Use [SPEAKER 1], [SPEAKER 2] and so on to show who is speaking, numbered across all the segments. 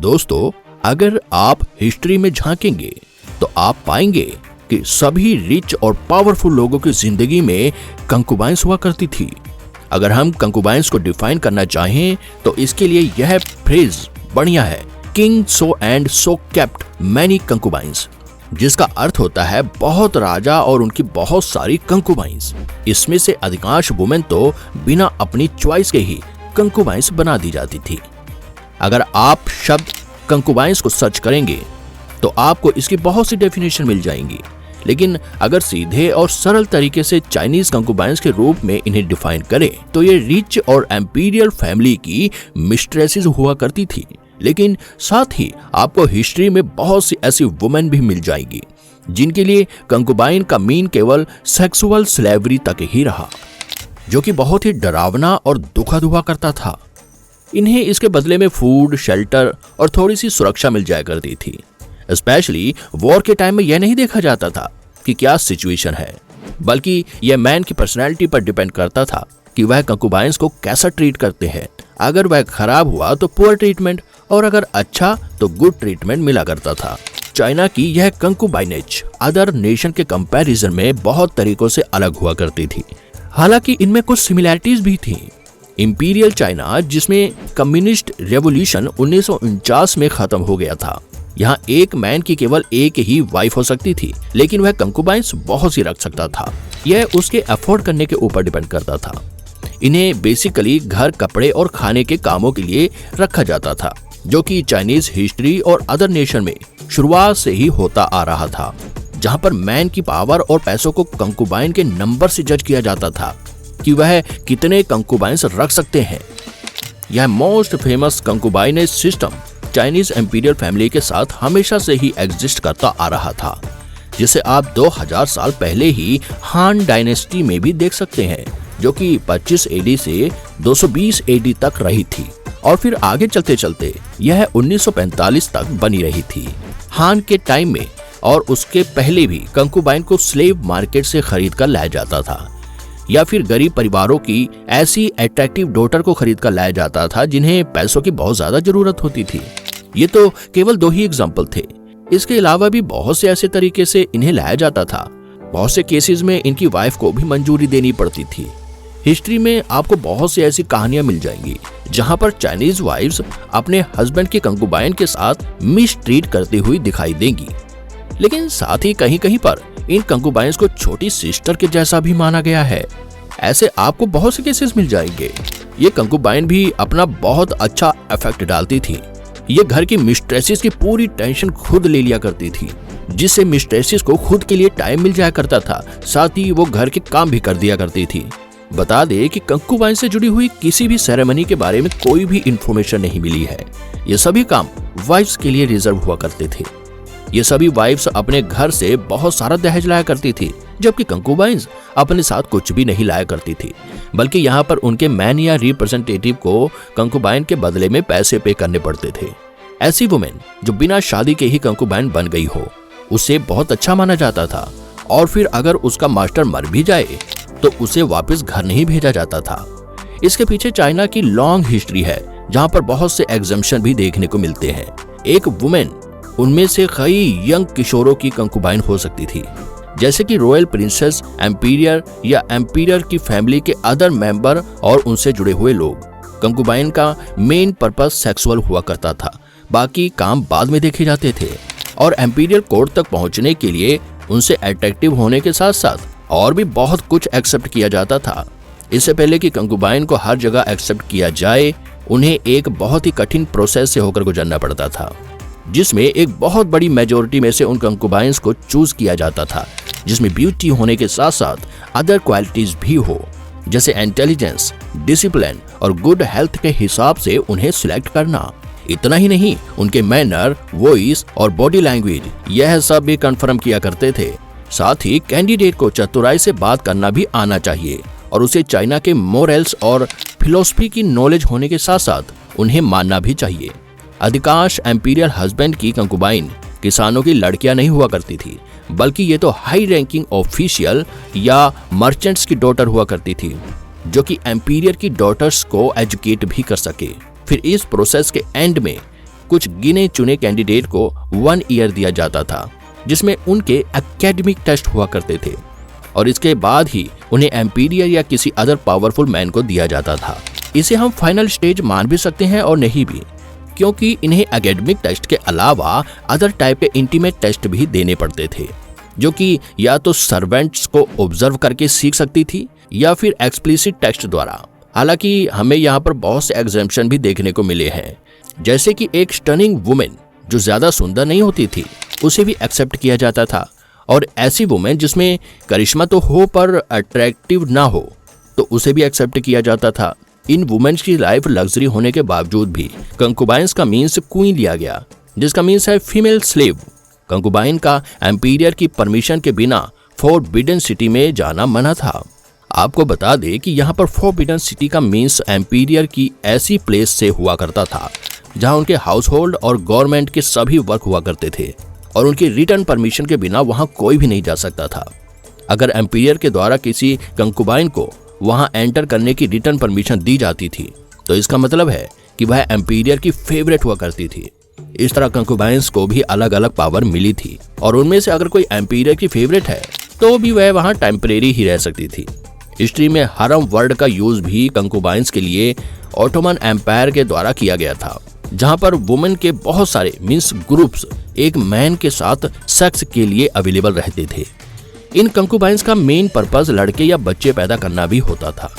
[SPEAKER 1] दोस्तों, अगर आप हिस्ट्री में झांकेंगे तो आप पाएंगे कि सभी रिच और पावरफुल लोगों की जिंदगी में कंकुबाइंस हुआ करती थी। अगर हम कंकुबाइंस को डिफाइन करना चाहें तो इसके लिए यह फ्रेज बढ़िया है, king so and so kept many concubines, जिसका अर्थ होता है बहुत राजा और उनकी बहुत सारी कंकुबाइंस। इसमें से अधिकांश वुमेन तो बिना अपनी चॉइस के ही कंकुबाइंस बना दी जाती थी। अगर आप शब्द कंकुबाइंस को सर्च करेंगे तो आपको इसकी बहुत सी डेफिनेशन मिल जाएंगी, लेकिन अगर सीधे और सरल तरीके से चाइनीज कंकुबाइंस के रूप में इन्हें डिफाइन करें तो ये रिच और एम्पीरियल फैमिली की मिस्ट्रेसेस हुआ करती थी। लेकिन साथ ही आपको हिस्ट्री में बहुत सी ऐसी वुमेन भी मिल जाएगी जिनके लिए कंकुबाइन का मीन केवल सेक्सुअल स्लेवरी तक ही रहा, जो कि बहुत ही डरावना और दुखद हुआ करता था। इन्हें इसके बदले में फूड, शेल्टर और थोड़ी सी सुरक्षा मिल जाया करती थी। स्पेशली वॉर के टाइम में यह नहीं देखा जाता था कि क्या सिचुएशन है, बल्कि यह मैन की पर्सनैलिटी पर डिपेंड करता था कि वह कंकुबाइंस को कैसा ट्रीट करते हैं। अगर वह खराब हुआ तो पुअर ट्रीटमेंट, और अगर अच्छा तो गुड ट्रीटमेंट मिला करता था। चाइना की यह कंकुबाइनेज अदर नेशन के कंपैरिजन में बहुत तरीकों से अलग हुआ करती थी, हालांकि इनमें कुछ सिमिलैरिटीज भी थी। इंपीरियल चाइना, जिसमें कम्युनिस्ट रेवोल्यूशन 1949 में खत्म हो गया था, यहाँ एक मैन की केवल एक ही वाइफ हो सकती थी, लेकिन वह कंकुबाइंस बहुत सी रख सकता था। यह उसके अफोर्ड करने के ऊपर डिपेंड करता था। इन्हें बेसिकली घर, कपड़े और खाने के कामों के लिए रखा जाता था, जो कि चाइनीज हिस्ट्री और अदर नेशन में शुरुआत से ही होता आ रहा था, जहाँ पर मैन की पावर और पैसों को कंकुबाइन के नंबर से जज किया जाता था कि वह कितने कंकुबाइंस रख सकते हैं। यह most famous concubinage system Chinese imperial family के साथ हमेशा से ही एग्जिस्ट करता आ रहा था, जिसे आप 2000 साल पहले ही हान डायनेस्टी में भी देख सकते हैं, जो कि 25 एडी से 220 एडी तक रही थी, और फिर आगे चलते चलते यह 1945 तक बनी रही थी। हान के टाइम में और उसके पहले भी कंकुबाइन को स्लेव मार्केट से खरीद कर लाया जाता था, या फिर गरीब परिवारों की ऐसी अट्रैक्टिव डॉटर को खरीद कर लाया जाता था जिन्हें पैसों की बहुत ज्यादा जरूरत होती थी। ये तो केवल 2 ही एग्जाम्पल थे। इसके अलावा भी बहुत से ऐसे तरीके से इन्हें लाया जाता था। बहुत से केसेस में इनकी वाइफ को भी मंजूरी देनी पड़ती थी। हिस्ट्री में आपको बहुत सी ऐसी कहानियां मिल जाएंगी जहां पर चाइनीज वाइफ्स अपने हस्बैंड के कंकुबाइन के साथ मिसट्रीट करती हुई दिखाई देंगी, लेकिन साथ ही कहीं कहीं पर इन कंकुबाइंस को छोटी सिस्टर के जैसा भी माना गया है। ऐसे आपको बहुत से केसेस मिल जाएंगे। ये कंकुबाइन भी अपना बहुत अच्छा इफेक्ट डालती थी। ये घर की मिस्ट्रेसेस की पूरी टेंशन खुद ले लिया करती थी, जिससे मिस्ट्रेसेस को खुद के लिए टाइम मिल जाया करता था। साथ ही वो घर के काम भी कर दिया करती थी। बता दे कि कंकुबाइन से जुड़ी हुई किसी भी सेरेमनी के बारे में कोई भी इंफॉर्मेशन नहीं मिली है। ये सभी काम वाइफ्स के लिए रिजर्व हुआ करते थे। ये सभी वाइफ्स अपने घर से बहुत सारा दहेज लाया करती थी, जबकि कंकुबाइंस अपने साथ कुछ भी नहीं लाया करती थी, बल्कि यहाँ पर उनके मैन या रिप्रेजेंटेटिव को कंकुबाइन के बदले में पैसे पे करने पड़ते थे। ऐसी वुमेन जो बिना शादी के ही कंकुबाइन बन गई हो, उसे बहुत अच्छा माना जाता था, और फिर अगर उसका मास्टर मर भी जाए तो उसे वापस घर नहीं भेजा जाता था। इसके पीछे चाइना की लॉन्ग हिस्ट्री है, जहाँ पर बहुत से एग्जम्पशन भी देखने को मिलते हैं। एक वुमेन उनमें से कई यंग किशोरों की कंकुबाइन हो सकती थी, जैसे कि रॉयल प्रिंसेस, एम्पीरियर या एम्पीरियर की फैमिली के अदर मेंबर और उनसे जुड़े हुए लोग। कंकुबाइन का मेन पर्पस सेक्सुअल हुआ करता था, बाकी काम बाद में देखे जाते थे, और एम्पीरियल कोर्ट तक पहुंचने के लिए उनसे अट्रैक्टिव होने के साथ साथ और भी बहुत कुछ एक्सेप्ट किया जाता था। इससे पहले कि कंकुबाइन को हर जगह एक्सेप्ट किया जाए, उन्हें एक बहुत ही कठिन प्रोसेस से होकर गुजरना पड़ता था, जिसमें एक बहुत बड़ी मेजोरिटी में से उन कंकुबाइंस को चूज किया जाता था, जिसमें ब्यूटी होने के साथ साथ अदर क्वालिटीज भी हो, जैसे इंटेलिजेंस, डिसिप्लिन और गुड हेल्थ के हिसाब से उन्हें सिलेक्ट करना। इतना ही नहीं, उनके मैनर, वॉइस और बॉडी लैंग्वेज, यह सब भी कंफर्म किया करते थे। साथ ही कैंडिडेट को चतुराई से बात करना भी आना चाहिए, और उसे चाइना के मोरल्स और फिलोसफी की नॉलेज होने के साथ साथ उन्हें मानना भी चाहिए। अधिकांश एम्पीरियल हस्बैंड की कंकुबाइन किसानों की लड़कियां नहीं हुआ करती थी, बल्कि ये तो हाई रैंकिंग ऑफिशियल या मर्चेंट्स की डॉटर हुआ करती थी, जो कि एम्पीरियर की डॉटर्स को एजुकेट भी कर सके। फिर इस प्रोसेस के एंड में कुछ गिने चुने कैंडिडेट को 1 ईयर दिया जाता था, जिसमें उनके एकेडमिक टेस्ट हुआ करते थे और इसके बाद ही उन्हें एम्पीरियर या किसी अदर पावरफुल मैन को दिया जाता था। इसे हम फाइनल स्टेज मान भी सकते हैं और नहीं भी, क्योंकि इन्हें एकेडमिक टेस्ट के अलावा अदर टाइप के इंटीमेट टेस्ट भी देने पड़ते थे, जो कि या तो सर्वेंट्स को ऑब्जर्व करके सीख सकती थी या फिर एक्सप्लिसिट टेस्ट द्वारा। हालांकि हमें यहाँ पर बहुत से एग्जेम्पशन भी देखने को मिले हैं, जैसे कि एक स्टनिंग वुमेन जो ज्यादा सुंदर नहीं होती थी उसे भी एक्सेप्ट किया जाता था, और ऐसी वुमेन जिसमें करिश्मा तो हो पर अट्रैक्टिव ना हो तो उसे भी एक्सेप्ट किया जाता था। इन वुमेन्स की लाइफ लग्जरी होने के बावजूद भी कंकुबाइंस का मीन्स क्वीन लिया गया, जिसका मीन्स है फीमेल स्लेव। कंकुबाइन का एम्पीरियर की परमिशन के बिना फोरबिडन सिटी में जाना मना था। आपको बता दें कि यहाँ पर फोरबिडन सिटी का मीन्स एम्पीरियर की ऐसी प्लेस से हुआ करता था जहाँ उनके हाउस होल्ड और गवर्नमेंट के सभी वर्क हुआ करते थे और उनकी रिटर्न परमिशन के बिना वहाँ कोई भी नहीं जा सकता था। अगर एम्पीरियर के द्वारा किसी कंकुबाइन को वहाँ एंटर करने की रिटर्न परमिशन दी जाती थी तो इसका मतलब है कि वह एम्पीरियर की फेवरेट हुआ करती थी। इस तरह कंकुबाइंस को भी अलग अलग पावर मिली थी और उनमें से अगर कोई एम्पीरियर की फेवरेट है तो भी वह वहाँ टेम्परेरी ही रह सकती थी। हिस्ट्री में हरम वर्ड का यूज भी कंकुबाइंस के लिए ऑटोमन एम्पायर के द्वारा किया गया था, जहां पर वुमेन के बहुत सारे मींस ग्रुप्स एक मैन के साथ सेक्स के लिए अवेलेबल रहते थे। इन कंकुबाइंस का मेन पर्पस लड़के या बच्चे पैदा करना भी होता था।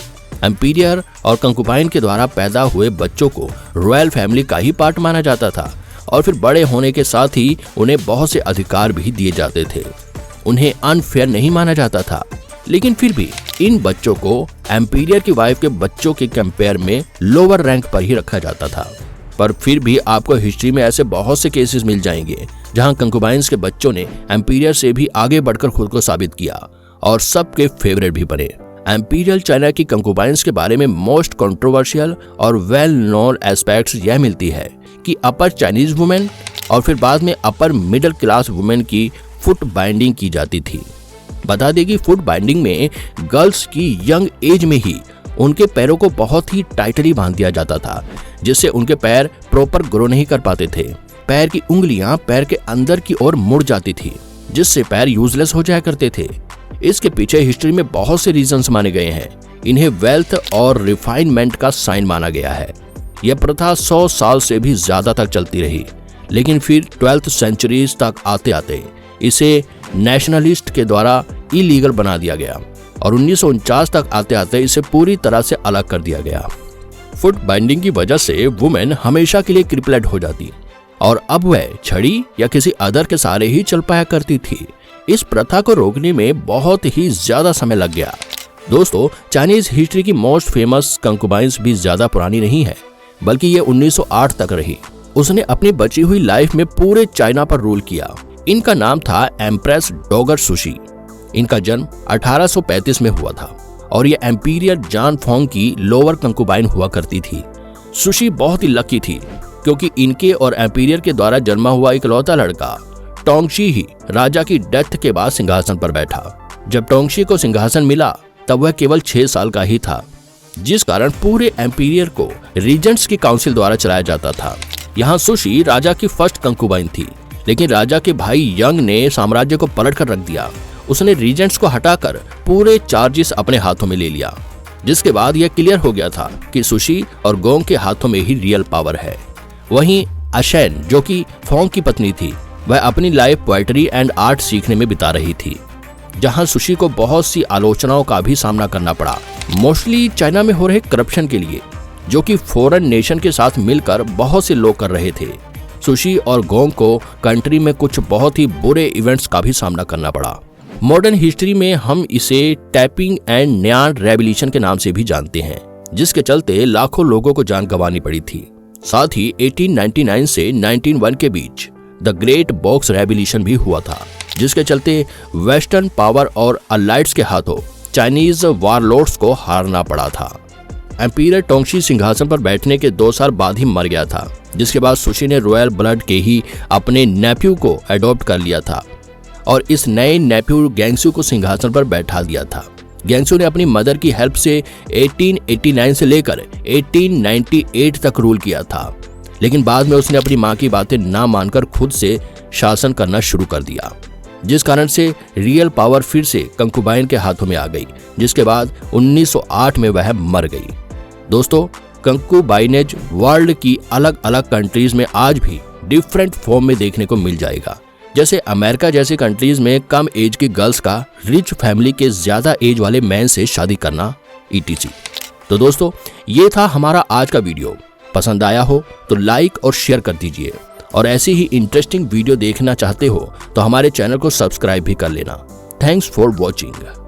[SPEAKER 1] एम्पीरियर और कंकुबाइन के द्वारा पैदा हुए बच्चों को रॉयल फैमिली का ही पार्ट माना जाता था और फिर बड़े होने के साथ ही उन्हें बहुत से अधिकार भी दिए जाते थे। उन्हें अनफेयर नहीं माना जाता था, लेकिन फिर भी इन बच्चों को एम्पीरियर की वाइफ के बच्चों के कंपेयर में लोअर रैंक पर ही रखा जाता था। पर फिर भी आपको हिस्ट्री में ऐसे बहुत से केसेस मिल जाएंगे जहां कंकुबाइंस के बच्चों ने एम्पीरियर से भी आगे बढ़कर खुद को साबित किया और सबके फेवरेट भी बने। एम्पीरियल चाइना की कंकुबाइंस के बारे में मोस्ट कंट्रोवर्शियल और वेल नोन एस्पेक्ट्स यह मिलती है कि अपर चाइनीज वुमेन और फिर बाद में अपर मिडिल क्लास वुमेन की फुट बाइंडिंग की जाती थी। बता दें कि फुट बाइंडिंग में गर्ल्स की यंग एज में ही उनके पैरों को बहुत ही टाइटली बांध दिया जाता था, जिससे उनके पैर प्रॉपर ग्रो नहीं कर पाते थे। पैर की उंगलियां पैर के अंदर की ओर मुड़ जाती थी, जिससे पैर यूजलेस हो जाया करते थे। इसके पीछे हिस्ट्री में बहुत से रीजंस माने गए हैं। इन्हें वेल्थ और रिफाइनमेंट का साइन माना गया है। यह प्रथा 100 साल से भी ज्यादा तक चलती रही, लेकिन फिर 12th सेंचुरीज तक आते आते इसे नेशनलिस्ट के द्वारा इलीगल बना दिया गया और 1949 तक आते आते इसे पूरी तरह से अलग कर दिया गया। फुट बाइंडिंग की वजह से वुमेन हमेशा के लिए क्रिपलेट हो जाती और अब वह छड़ी या किसी अदर के सहारे ही चल पाया करती थी। इस प्रथा को रोकने में बहुत ही ज्यादा समय लग गया। दोस्तों, चाइनीज हिस्ट्री की मोस्ट फेमस कंकुबाइंस भी ज्यादा पुरानी नहीं है, बल्कि ये 1908 तक रही। उसने अपनी बची हुई लाइफ में पूरे चाइना पर रूल किया। इनका नाम था एम्प्रेस डोगर सुशी। इनका जन्म 1835 में हुआ था और ये एम्पीरियर जान फोंग की लोअर कंकुबाइन हुआ करती थी। सुशी बहुत ही लकी थी क्योंकि इनके और एम्पीरियर के द्वारा जन्मा हुआ इकलौता लड़का टोंगशी ही राजा की डेथ के बाद सिंहासन पर बैठा। जब टोंगशी को सिंहासन मिला तब वह केवल 6 साल का ही था, जिस कारण पूरे एम्पीरियर को रीजेंट्स की काउंसिल द्वारा चलाया जाता था। यहाँ सुशी राजा की फर्स्ट कंकुबाइन थी, लेकिन राजा के भाई यंग ने साम्राज्य को पलट कर रख दिया। उसने रीजेंट्स को हटाकर पूरे चार्जेस अपने हाथों में ले लिया, जिसके बाद यह क्लियर हो गया था कि सुशी और गोंग के हाथों में ही रियल पावर है। वहीं अशैन, जो कि फोंग की पत्नी थी, वह अपनी लाइफ पोएट्री एंड आर्ट सीखने में बिता रही थी, जहां सुशी को बहुत सी आलोचनाओं का भी सामना करना पड़ा, मोस्टली चाइना में हो रहे करप्शन के लिए, जो कि फॉरेन नेशन के साथ मिलकर बहुत से लोग कर रहे थे। सुशी और गोंग को कंट्री में कुछ बहुत ही बुरे इवेंट्स का भी सामना करना पड़ा। मॉडर्न हिस्ट्री में हम इसे टैपिंग एंड न्यान रेवोल्यूशन के नाम से भी जानते हैं, जिसके चलते लाखों लोगों को जान गंवानी पड़ी थी। साथ ही 1899 से 1901 के बीच द ग्रेट बॉक्स रेवोल्यूशन भी हुआ था, जिसके चलते वेस्टर्न पावर और अलाइड्स के हाथों चाइनीज वारलॉर्ड्स को हारना पड़ा था। एम्पीरियर टोंगशी सिंहासन पर बैठने के 2 साल बाद ही मर गया था, जिसके बाद सुशी ने रॉयल ब्लड के ही अपने नेफ्यू को अडॉप्ट कर लिया था और इस नए नेफ्यू गैंगसू को सिंहासन पर बैठा दिया था। गैंगसू ने अपनी मदर की हेल्प से 1889 से लेकर 1898 तक रूल किया था। लेकिन बाद में उसने अपनी माँ की बातें ना मानकर खुद से शासन करना शुरू कर दिया, जिस कारण से रियल पावर फिर से कंकुबाइन के हाथों में आ गई, जिसके बाद 1908 में वह मर गई। दोस्तों, कंकुबाइनेज वर्ल्ड की अलग अलग कंट्रीज में आज भी डिफरेंट फॉर्म में देखने को मिल जाएगा। जैसे अमेरिका जैसी कंट्रीज में कम एज की गर्ल्स का रिच फैमिली के ज्यादा एज वाले मैन से शादी करना etc। तो दोस्तों, ये था हमारा आज का वीडियो। पसंद आया हो तो लाइक और शेयर कर दीजिए, और ऐसी ही इंटरेस्टिंग वीडियो देखना चाहते हो तो हमारे चैनल को सब्सक्राइब भी कर लेना। Thanks for watching.